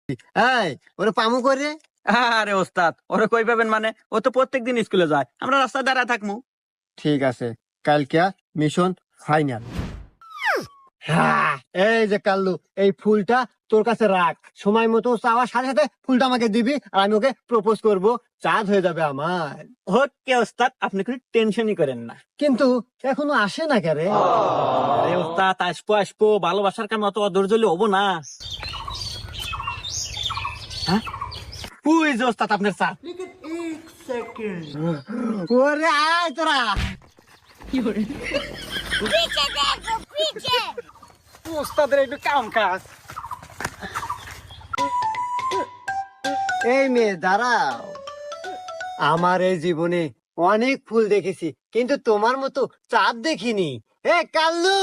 এই ওরে পামু করে। আরে ওস্তাদ, ওরে কই পাবেন মানে? ও তো প্রত্যেকদিন স্কুলে যায়, আমরা রাস্তায় দাঁড়ায় থাকবো। ঠিক আছে, কালকে মিশন ফাইনাল। হ্যাঁ, এই যে কাল্লু, এই ফুলটা তোর কাছে রাখ। সময় মতো চাওয়ার সাথে সাথে ফুলটা আমাকে দিবি, আর আমি ওকে প্রপোজ করব। চাঁদ হয়ে যাবে আমার। ওকে ওস্তাদ, আপনি কোনো টেনশনই করেন না। কিন্তু এখনো আসে না কেরে? আরে ওস্তাদ, আসবো আসবো, ভালোবাসার কাম অত অধৈর্য হলে হবো না। হ্যাঁ, ওই যে ওস্তাদ আপনার চা। ওরে আয় তোরা। पीछे देखो पीछे। ওস্তাদের একটু কাম কাজ। এই মেয়ে দাঁড়াও। আমার এই জীবনে অনেক ফুল দেখেছি, কিন্তু তোমার মতো চাঁদ দেখিনি। এ কাল্লু,